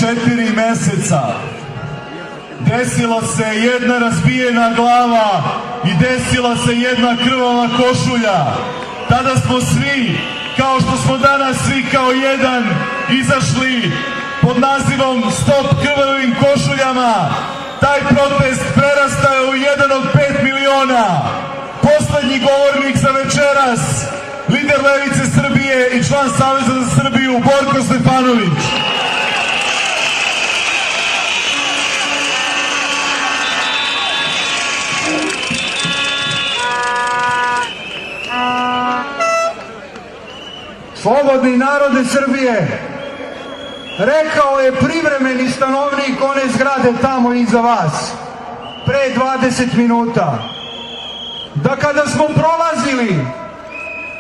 4 meseca desila se jedna razbijena glava i desila se jedna krvava košulja. Tada smo svi, kao što smo danas svi kao jedan, izašli pod nazivom Stop krvavim košuljama. Taj protest prerastao je u jedan od 5 miliona. Poslednji govornik za večeras, lider Levice Srbije i član Saveza za Srbiju, Borko Stefanović. Slobodni narode Srbije, rekao je privremeni stanovnik one zgrade tamo iza vas, pre 20 minuta, da kada smo prolazili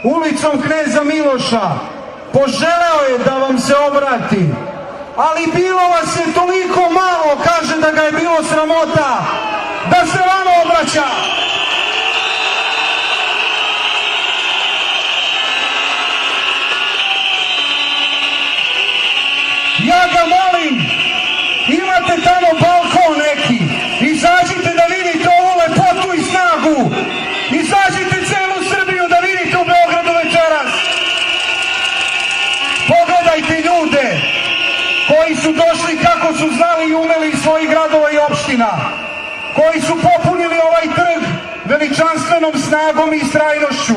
ulicom Kneza Miloša, poželeo je da vam se obrati, ali bilo vas je toliko malo, kaže da ga je bilo sramota, da se vama obraća. Ja ga molim, imate tamo balkon neki, izađite da vidite ovu lepotu i snagu, izađite celu Srbiju da vidite u Beogradu večeras. Pogledajte ljude koji su došli kako su znali i umeli iz svojih gradova i opština, koji su popunili ovaj trg veličanstvenom snagom i istrajnošću,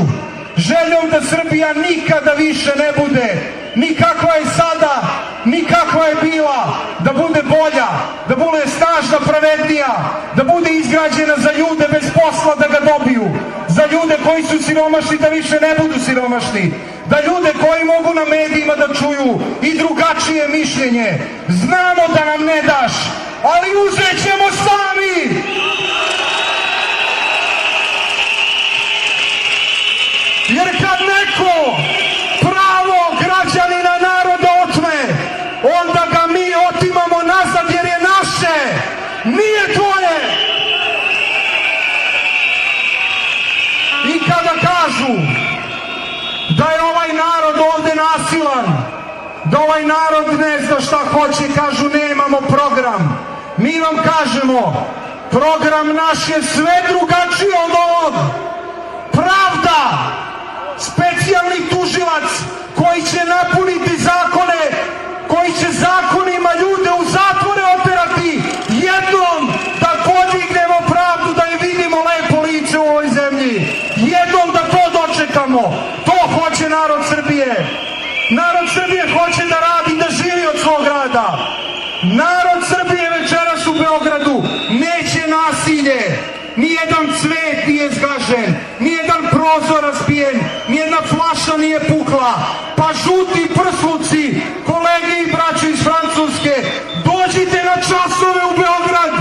željom da Srbija nikada više ne bude ni kakva je sada, ni kakva je bila, da bude bolja, da bude snažna, pravednija, da bude izgrađena za ljude bez posla da ga dobiju, za ljude koji su siromašni da više ne budu siromašni, da ljude koji mogu na medijima da čuju i drugačije mišljenje. Znamo da nam ne daš, ali uzet ćemo sami! Jer kad neko pravo građanina naroda otme, onda ga mi otimamo nazad jer je naše, nije tvoje. I kada kažu da je ovaj narod ovde nasilan, da ovaj narod ne zna šta hoće, kažu nemamo program. Mi vam kažemo, program naš je sve drugačiji od ovog. Pravda, specijalni tužilac koji će napuniti zakone, koji će zakonima ljude u zatvore oterati, jednom da podignemo pravdu, da je vidimo lepo lice u ovoj zemlji, jednom da to dočekamo. To hoće narod Srbije. Narod Srbije hoće da radi, da živi od svog rada. Narod Srbije večeras u Beogradu neće nasilje. Nijedan cvet nije zgažen, nijedan prozor razbijen, nijedna flaša nije pukla. Pa žuti prsluci, kolege i braće iz Francuske, dođite na časove u Beograd,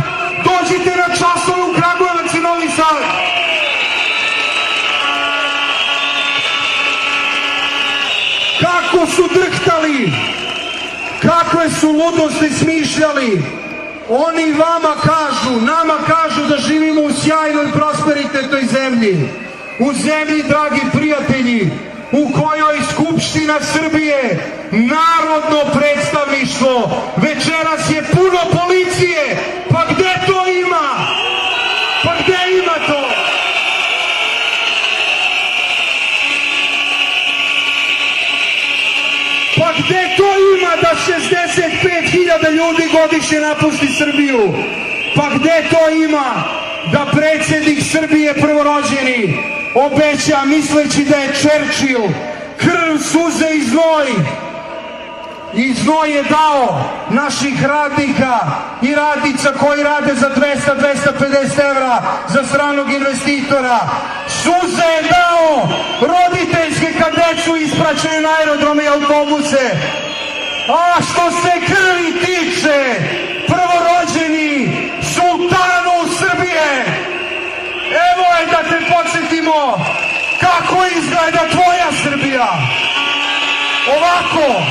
dođite na časove u Kragujevac i Novi Sad. Kako su drhtali, kakve su ludosti smišljali. Oni vama kažu, nama kažu da živimo u sjajnoj prosperitetnoj zemlji. U zemlji, dragi prijatelji, u kojoj Skupština Srbije, narodno predstavništvo, večeras je puno policije. Pa gde to ima? Pa gde ima to? Pa gde to ima da 65.000 ljudi godišnje napusti Srbiju? Pa gde to ima da predsjednik Srbije prvorođeni obeća misleći da je Čerčil krv, suze i znoj? I znoj je dao naših radnika i radnica koji rade za 200-250 evra za stranog investitora. Suze je dao roditeljske kad decu ispraćaju na aerodrome i autobuse. A što se krvi tiče, prvorođeni sultanu Srbije, evo je da te podsjetimo kako izgleda tvoja Srbija. Ovako.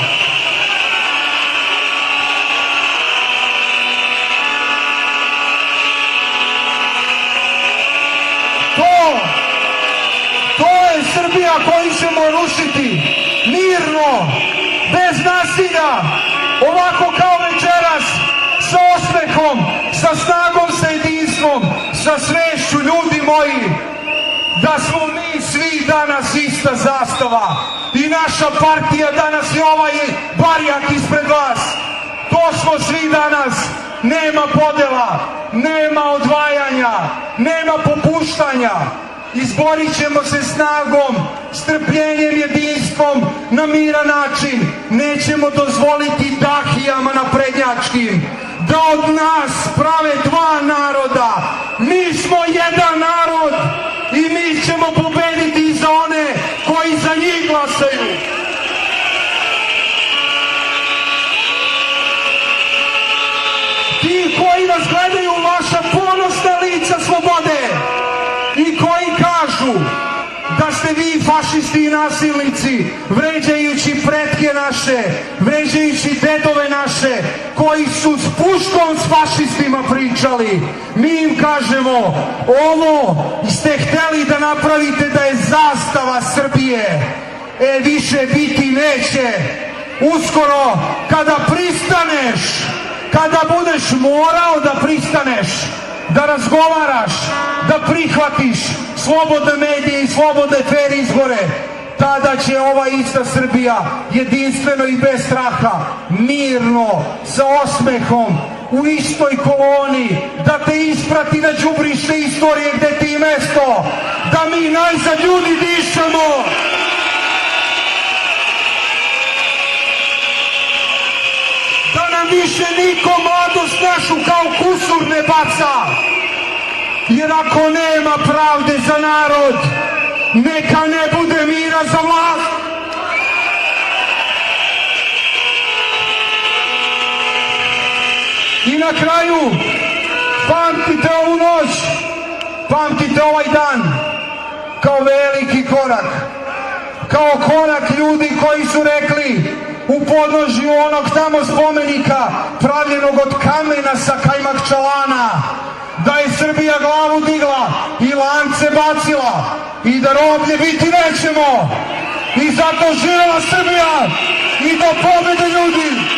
To je Srbija koju ćemo rušiti mirno, bez nasilja, ovako kao večera. sa osmehom, sa snagom, sa jedinstvom, sa svešću, ljudi moji, da smo mi svi danas ista zastava i naša partija danas je ovaj barjak ispred vas. To smo svi danas. Nema podela, nema odvajanja, nema popuštanja. Izborit ćemo se snagom, strpljenjem, jedinstvom, na miran način. Nećemo dozvoliti dahijama naprednjačkim da od nas prave dva naroda. Mi smo jedan narod i mi ćemo pobediti za one koji za njih glasaju. Ti koji nas gledaju, vaša ponosna lica slobode i koji kažu da ste vi fašisti i nasilnici, vređajući pretke naše, vređajući dedove naše, koji su s puškom s fašistima pričali. Mi im kažemo, ovo ste hteli da napravite da je zastava Srbije. Više biti neće. Uskoro, kada pristaneš, kada budeš morao da pristaneš, da razgovaraš, da prihvatiš slobodne medije i slobodne fer izbore, tada će ova ista Srbija jedinstveno i bez straha, mirno, sa osmehom, u istoj koloni, da te isprati na đubrište istorije gde ti je mesto, da mi najzad ljudi dišemo. Da nam više niko mladost našu kao kusur ne baca. Jer ako nema pravde za narod, neka ne bude mira za vlast. I na kraju, pamtite ovu noć, pamtite ovaj dan kao veliki korak, kao korak ljudi koji su rekli u podnožju onog tamo spomenika pravljenog od kamena sa Kajmakčalana, da je Srbija glavu digla i lance bacila i da roblje biti nećemo. I zato živela Srbija i do pobede ljudi!